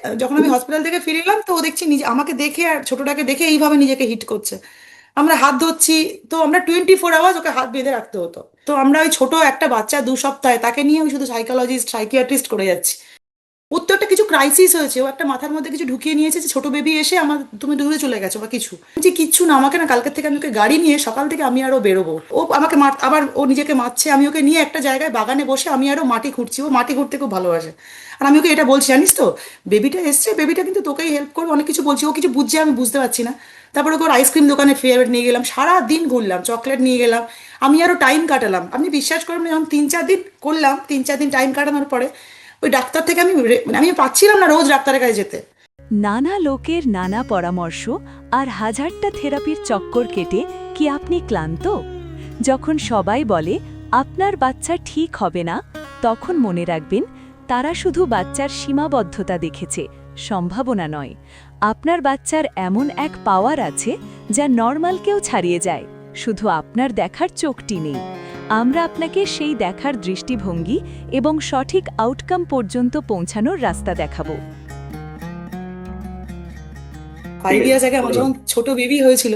যখন আমি হসপিটাল থেকে ফিরে এলাম তো ও দেখছি নিজে আমাকে দেখে আর ছোটটাকে দেখে এইভাবে নিজেকে হিট করছে। আমরা হাত ধরছি, তো আমরা 24 আওয়ার্স ওকে হাত বেঁধে রাখতে হতো। তো আমরা ওই ছোট একটা বাচ্চা 2 সপ্তাহে তাকে নিয়ে ওই শুধু সাইকোলজিস্ট সাইকিয়াট্রিস্ট করে যাচ্ছি। ওর তো একটা কিছু ক্রাইসিস হয়েছে, ও একটা মাথার মধ্যে কিছু ঢুকিয়ে নিয়েছে যে ছোট বেবি এসে আমার তুমি দূরে চলে গেছো বা কিছু, যে কিচ্ছু না, আমাকে না কালকের থেকে আমি ওকে গাড়ি নিয়ে সকাল থেকে আমি আরো বেরোবো। ও আমাকে আবার ও নিজেকে মারছে, আমি ওকে নিয়ে একটা জায়গায় বাগানে বসে আমি আরো মাটি খুঁড়ছি, ও মাটি খুঁড়তে খুব ভালোবাসে। আর আমি ওকে এটা বলছি, জানিস তো বেবিটা এসছে, বেবিটা কিন্তু তোকেই হেল্প করবে, অনেক কিছু বলছি, ও কিছু বুঝছে আমি বুঝতে পারছি না। তারপরে ওকে ওর আইসক্রিম দোকানে ফেয়ার নিয়ে গেলাম, সারা দিন ঘুরলাম, চকলেট নিয়ে গেলাম, আমি আরো টাইম কাটালাম। আপনি বিশ্বাস করবেন না, যখন 3-4 দিন করলাম, 3-4 দিন টাইম কাটানোর পরে ওই ডাক্তার থেকে মানে আমি পাচ্ছিলাম না রোজ ডাক্তারের কাছে যেতে। নানা লোকের নানা পরামর্শ আর হাজারটা থেরাপির চক্কর কেটে কি আপনি ক্লান্ত? যখন সবাই বলে আপনার বাচ্চা ঠিক হবে না, তখন মনে রাখবেন তারা শুধু বাচ্চার সীমাবদ্ধতা দেখেছে, সম্ভাবনা নয়। আপনার বাচ্চার এমন এক পাওয়ার আছে যা নর্মালকেও ছাড়িয়ে যায়, শুধু আপনার দেখার চোখটি নেই। আমরা আপনাকে সেই দেখার দৃষ্টিভঙ্গি এবং সঠিক আউটকাম পর্যন্ত পৌঁছানোর রাস্তা দেখাবো। 5 ইয়ার্স আগে আমার যখন ছোট বেবি হয়েছিল,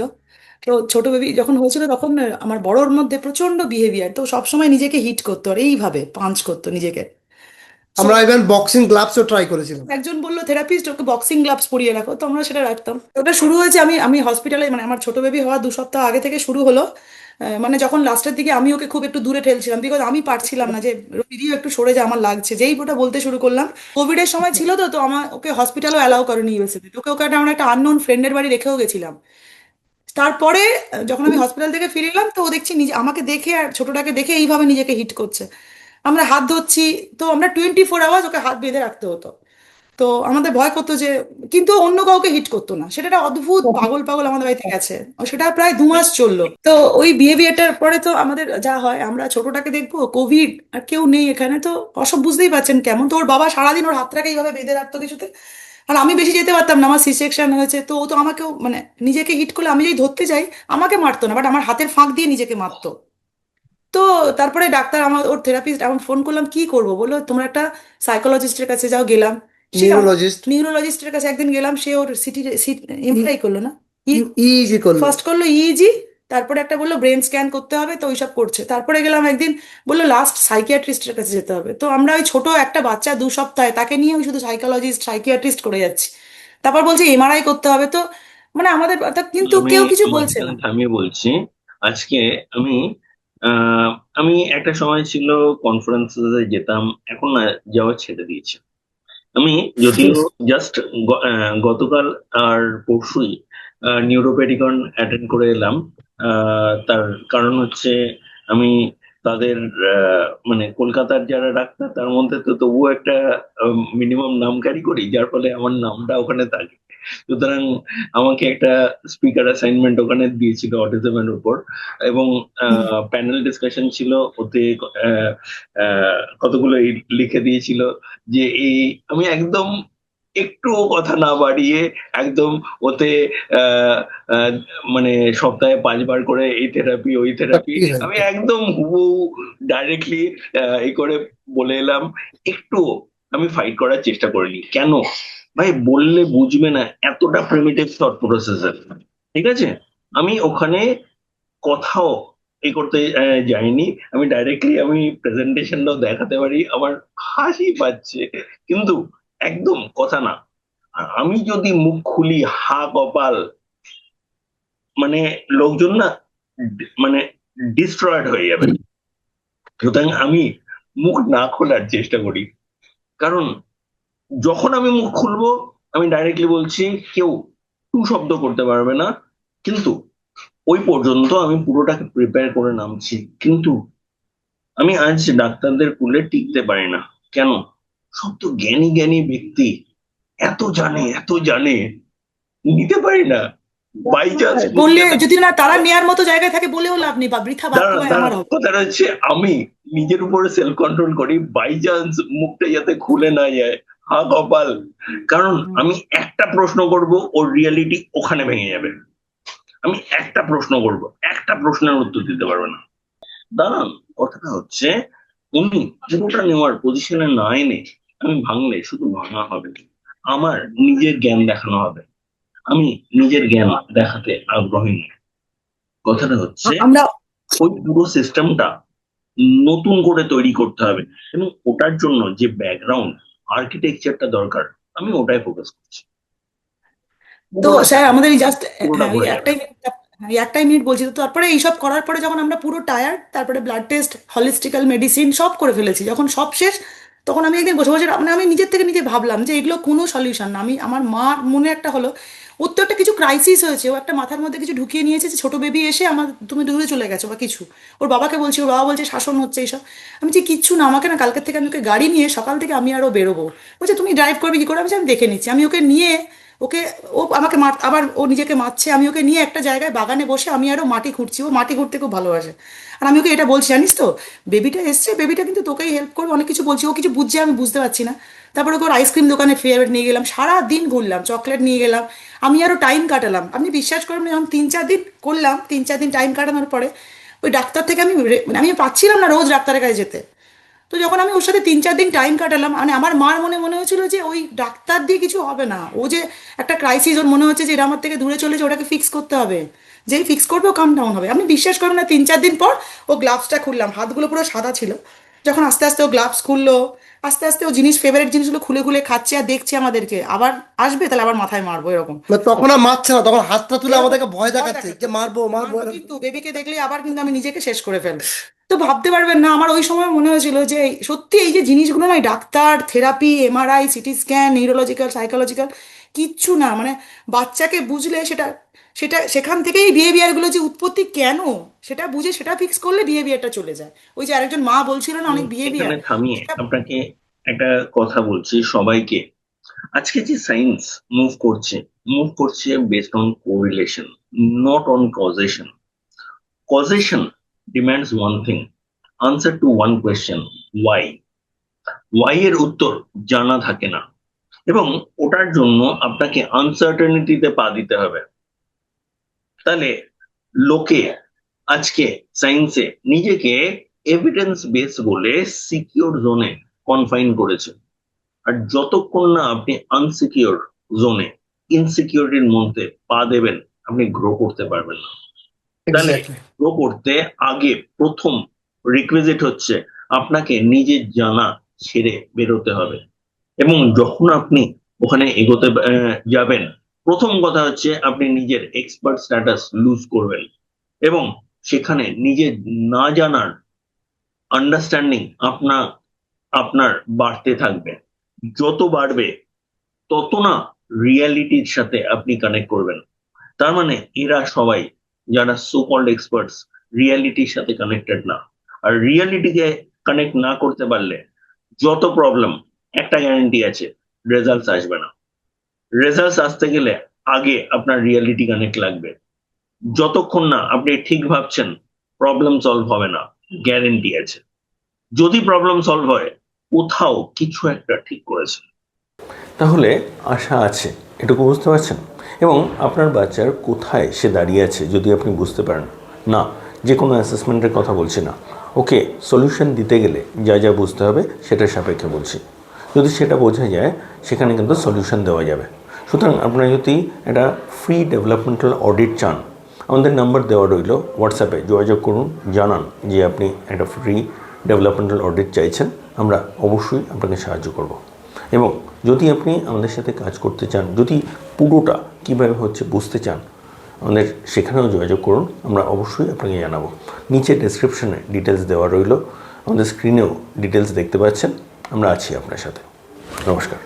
তো ছোট বেবি যখন হয়েছিল তখন আমার বড়োর মধ্যে প্রচন্ড বিহেভিয়ার, তো সবসময় নিজেকে হিট করতো আর এইভাবে পাঞ্চ করতো নিজেকে। So, আমরা ইভেন বক্সিং গ্লাভসও ট্রাই করেছিলাম। একজন বললো থেরাপিস্ট ওকে বক্সিং গ্লাভস পরিয়ে রাখো, তো আমরা সেটা রাখতাম। ওটা শুরু হয়েছে আমি আমি হসপিটালে, মানে আমার ছোট বেবি হওয়া 2 সপ্তাহ আগে থেকে শুরু হলো। মানে যখন লাস্টের দিকে আমি ওকে খুব একটু দূরে ঠেলছিলাম, বিকজ আমি পারছিলাম না, যে দিদিও একটু সরে যা, আমার লাগছে, যেই ওটা বলতে শুরু করলাম। কোভিড এর সময় ছিল, তো তো আমার ওকে হসপিটালও অ্যালাউ করেনি ইউএসএ, ওকে ওকে আমরা একটা আননোন ফ্রেন্ডের বাড়ি রেখেও গেছিলাম। তারপরে যখন আমি হসপিটাল থেকে ফিরে এলাম তো ও দেখছি নিজে আমাকে দেখে আর ছোটটাকে দেখে এইভাবে নিজেকে হিট করছে। আমরা হাত ধরছি, তো আমরা 24 আওয়ার্স ওকে হাত বেঁধে রাখতে হতো। তো আমাদের ভয় করতো যে, কিন্তু ও অন্য কাউকে হিট করতো না, সেটা একটা অদ্ভুত পাগল পাগল আমাদের বাড়িতে গেছে। ও সেটা প্রায় 2 মাস চললো। তো ওই বিহেভিয়ারটার পরে তো আমাদের যা হয়, আমরা ছোটটাকে দেখবো, কোভিড আর কেউ নেই এখানে, তো অসব বুঝতেই পারছেন কেমন, তো ওর বাবা সারাদিন ওর হাতটাকে এইভাবে বেঁধে রাখতো কিছুতে। আর আমি বেশি যেতে পারতাম না, আমার সি সেকশন হয়েছে, তো ও তো আমাকেও মানে নিজেকে হিট করলে আমি যদি ধরতে যাই আমাকে মারতো না, বাট আমার হাতের ফাঁক দিয়ে নিজেকে মারতো। তো তারপরে ডাক্তার, আমার ওর থেরাপিস্ট, এখন ফোন করলাম কি করবো, বললো তোমরা একটা সাইকোলজিস্টের কাছে যাও। গেলাম, সে নিউরোলজিস্ট নিউরোলজিস্টের কাছে একদিন গেলাম, সে ওর সিটি এমআরআই করলো না, ইজি করলো। ফার্স্ট করলো ইইজি, তারপরে একটা বললো ব্রেন স্ক্যান করতে হবে, তো ওইসব করছে। তারপরে গেলাম একদিন, বললো লাস্ট সাইকিয়াট্রিস্টের কাছে যেতে হবে। তো আমরা ওই ছোট একটা বাচ্চা 2 সপ্তাহে তাকে নিয়ে ওই শুধু সাইকোলজিস্ট সাইকিয়াট্রিস্ট করে যাচ্ছি। তারপর বলছে এমআরআই করতে হবে। তো মানে আমাদের কিন্তু আমি কেউ কিছু বলছে না। মাঝখানে থামিয়ে বলছি। আজকে আমি আহ, আমি একটা সময় ছিল কনফারেন্সে যেতাম, এখন না যাওয়া ছেড়ে দিয়েছি। আমি যদিও জাস্ট গতকাল আর পরশুই নিউরোপেডিকন অ্যাটেন্ড করে এলাম। তার কারণ হচ্ছে আমি তাদের মানে কলকাতার যারা ডাক্তার তার মধ্যে তো তবুও একটা মিনিমাম নাম ক্যারি করি, যার ফলে আমার নামটা ওখানে থাকে। সুতরাং আমাকে একটা স্পিকার অ্যাসাইনমেন্ট ওখানে দিয়েছিল অটিজমের উপর, এবং প্যানেল ডিসকাশন ছিল। ওতে আহ, কতগুলো লিখে দিয়েছিল যে এই আমি একদম একটু কথা না বাড়িয়ে একদম ওতে আহ, আহ, মানে সপ্তাহে 5 বার করে এই থেরাপি ওই থেরাপি আমি একদম হুবহু ডাইরেক্টলি এই করে বলে এলাম। একটু আমি ফাইট করার চেষ্টা করিনি। কেন ভাই, বললে বুঝবে না, এতটা প্রিমিটিভ থট প্রসেসর। ঠিক আছে, আমি ওখানে কোথাও এই করতে যাইনি। আমি ডাইরেক্টলি আমি প্রেজেন্টেশনটাও দেখাতে পারি, আমার হাসি পাচ্ছে, কিন্তু একদম কথা না। আর আমি যদি মুখ খুলি, হা কপাল, মানে লোকজন না মানে ডিস্ট্রয়েড হয়ে যাবে। সুতরাং আমি মুখ না খোলার চেষ্টা করি, কারণ যখন আমি মুখ খুলবো আমি ডাইরেক্টলি বলছি কেউ টু শব্দ করতে পারবে না। কিন্তু ওই পর্যন্ত আমি পুরোটাকে প্রিপেয়ার করে নামছি। কিন্তু আমি আজ ডাক্তারদের কুলে টিকতে পারি না। কেন? সব তো জ্ঞানী জ্ঞানী ব্যক্তি, এত জানে এত জানে, নিতে পারি না। বাই চান্স বললে যদি না তারা নেয়ার মতো জায়গায় থাকে বলেও লাভ নেই, বা বৃথা দাঁড়া বাক্য দাঁড়া, আমার হবে। কথাটা হচ্ছে আমি নিজের উপরে সেলফ কন্ট্রোল করি, বাই চান্স মুখটা যাতে খুলে না যায়। হা কপাল, কারণ আমি একটা প্রশ্ন করব, ওর রিয়েলিটি ওখানে ভেঙে যাবে। আমি একটা প্রশ্ন করব, একটা প্রশ্নের উত্তর দিতে পারবে না। দাঁড়ান, কথাটা হচ্ছে উনি পুরোটা নেওয়ার পজিশনে না এনে আমি ভাঙলে শুধু ভাঙা হবে। আমার নিজের জ্ঞান দেখানো হবে। আমি নিজের জ্ঞান দেখাতে আগ্রহী নই। কথাটা হচ্ছে আমরা ওই পুরো সিস্টেমটা নতুন করে তৈরি করতে হবে, এবং ওটার জন্য যে ব্যাকগ্রাউন্ড আর্কিটেকচারটা দরকার, আমি ওটাই ফোকাস করছি। তো পুরোটা স্যার আমাদের এই জাস্ট পুরোটা হ্যাঁ ওই ভরে যাবে। একটাই মিনিট বলছি। তো তারপরে এইসব করার পরে যখন আমরা পুরো টায়ার্ড, তারপরে ব্লাড টেস্ট, হলিস্টিক্যাল মেডিসিন সব করে ফেলেছি, যখন সব শেষ, তখন আমি একদিন বসে বসে মানে আমি নিজের থেকে নিজে ভাবলাম যে এগুলো কোনো সলিউশন না। আমি আমার মার মনে একটা হলো, ওর তো একটা কিছু ক্রাইসিস হয়েছে, ও একটা মাথার মধ্যে কিছু ঢুকিয়ে নিয়েছে যে ছোট বেবি এসে আমার তুমি দূরে চলে গেছো বা কিছু। ওর বাবাকে বলছি, ওর বাবা বলছে শাসন হচ্ছে এইসব। আমি যে কিচ্ছু না, আমাকে না কালকের থেকে আমি ওকে গাড়ি নিয়ে সকাল থেকে আমি আরও বেরোবো। বলছে তুমি ড্রাইভ করবে কি করে? আমি বলছি, আমি দেখে নিচ্ছি। আমি ওকে নিয়ে ওকে, ও আমাকে আবার ও নিজেকে মারছে, আমি ওকে নিয়ে একটা জায়গায় বাগানে বসে আমি আরো মাটি খুঁড়ছি। ও মাটি খুঁড়তে খুব ভালোবাসে। আর আমি ওকে এটা বলছি, জানিস তো বেবিটা এসছে, বেবিটা কিন্তু তোকেই হেল্প করবে, অনেক কিছু বলছি। ও কিছু বুঝছে, আমি বুঝতে পারছি না। তারপরে ওকে ওর আইসক্রিম দোকানে ফেয়ার নিয়ে গেলাম, সারা দিন ঘুরলাম, চকলেট নিয়ে গেলাম, আমি আরো টাইম কাটালাম। আপনি বিশ্বাস করবেন না, যখন 3-4 দিন করলাম, 3-4 দিন টাইম কাটানোর পরে ওই ডাক্তার থেকে আমি মানে আমি পাচ্ছিলাম না রোজ ডাক্তারের কাছে যেতে। তো যখন আমি ওর সাথে 3-4 দিন টাইম কাটালাম, মানে আমার মার মনে হয়েছিল যে ওই ডাক্তার দিয়ে কিছু হবে না, ও যে একটা ক্রাইসিস, ওর মনে হচ্ছে যে এটা আমার থেকে দূরে চলেছে, ওটাকে ফিক্স করতে হবে। যেই ফিক্স করবে ও কাম ডাউন হবে। আপনি বিশ্বাস করবেন না, 3-4 দিন পর ও গ্লাভসটা খুললাম, হাতগুলো পুরো সাদা ছিল। যখন আস্তে আস্তে ও গ্লাভস খুললো, আস্তে আস্তে ও ফেভারিট জিনিসগুলো খুলে খুলে খাচ্ছে আর দেখছে আমাদেরকে, আবার আসবে তাহলে আবার মাথায় মারবো, এরকম মানে তখন আর মারছে না, তখন হাতটা তুলে এরকম আমাদেরকে ভয় ভয় দেখাচ্ছে যে দেখাচ্ছে। মারবো মারবো মারবো এরকম। কিন্তু বেবিকে দেখলেই আবার কিন্তু আমি নিজেকে শেষ করে ফেলবো। তো ভাবতে পারবেন না, আমার ওই সময় মনে হয়েছিল যে সত্যি এই যে জিনিসগুলো নয়, doctor, therapy, MRI, CT scan, neurological, psychological, কিচ্ছু না। মানে বাচ্চাকে বুঝলে সেটা সেটা সেখান থেকেই বিহেভিয়ারগুলো যে উৎপত্তি কেন, সেটা বুঝে সেটা ফিক্স করলে বিহেভিয়ারটা চলে যায়। ওই যে আরেকজন মা বলছিল না, আমি অনেক বিহেভিয়ার এখানে থামিয়ে সেটা। আপনাকে একটা কথা বলছি সবাইকে। আজকে যে সায়েন্স মুভ করছে based on correlation, not on causation. Causation demands one thing: answer to one question, why. Why এর উত্তর জানা থাকে না, এবং ওটার জন্য আপনাকে আনসার্টেনিটিতে পা দিতে হবে। তাহলে লোকে আজকে সায়েন্সে নিজেকে এভিডেন্স বেস বলে সিকিউর জোনে কনফাইন করেছে। আর যতক্ষণ না আপনি আনসিকিউর জোনে, ইনসিকিউরিটির মধ্যে পা দেবেন, আপনি গ্রো করতে পারবেন না। তাহলে এক্স্যাক্টলি। গ্রো করতে আগে প্রথম রিকুইজিট হচ্ছে আপনাকে নিজের জানা ছেড়ে বেরোতে হবে। এবং যখন আপনি ওখানে এগোতে যাবেন, প্রথম কথা হচ্ছে আপনি নিজের এক্সপার্ট স্ট্যাটাস লুজ করবেন, এবং সেখানে নিজের না জানার আন্ডারস্ট্যান্ডিং আপনার আপনার বাড়তে থাকবে। যত বাড়বে তত না রিয়ালিটির সাথে আপনি কানেক্ট করবেন। তার মানে এরা সবাই যারা সো কল্ড এক্সপার্টস, রিয়ালিটির সাথে কানেক্টেড না। আর রিয়ালিটিকে কানেক্ট না করতে পারলে যত প্রবলেম, একটা গ্যারান্টি আছে, রেজাল্টস আসবে না। রেজাল্টস আসতে গেলে আগে আপনার রিয়ালিটি কানেক্ট লাগবে। যতক্ষণ না আপনি ঠিক ভাবছেন, প্রবলেম সলভ হবে না, গ্যারেন্টি আছে। যদি প্রবলেম সলভ হয়, কোথাও কিছু একটা ঠিক করেছে। তাহলে আশা আছে, এটুকু বুঝতে পারছেন? এবং আপনার বাচ্চার কোথায় সে দাঁড়িয়ে আছে যদি আপনি বুঝতে পারেন, না যে কোনো অ্যাসেসমেন্টের কথা বলছি না, ওকে সলিউশন দিতে গেলে যা যা বুঝতে হবে সেটার সাপেক্ষে বলছি। যদি সেটা বোঝা যায়, সেখানে কিন্তু সলিউশন দেওয়া যাবে। সুতরাং আপনারা যদি একটা ফ্রি ডেভেলপমেন্টাল অডিট চান, আমাদের নাম্বার দেওয়া রইল, হোয়াটসঅ্যাপে যোগাযোগ করুন, জানান যে আপনি একটা ফ্রি ডেভেলপমেন্টাল অডিট চাইছেন, আমরা অবশ্যই আপনাকে সাহায্য করব। এবং যদি আপনি আমাদের সাথে কাজ করতে চান, যদি পুরোটা কীভাবে হচ্ছে বুঝতে চান, আমাদের সেখানেও যোগাযোগ করুন, আমরা অবশ্যই আপনাকে জানাবো। নিচে ডেসক্রিপশনে ডিটেলস দেওয়া রইল, আমাদের স্ক্রিনেও ডিটেলস দেখতে পাচ্ছেন। আমরা আছি আপনার সাথে। নমস্কার।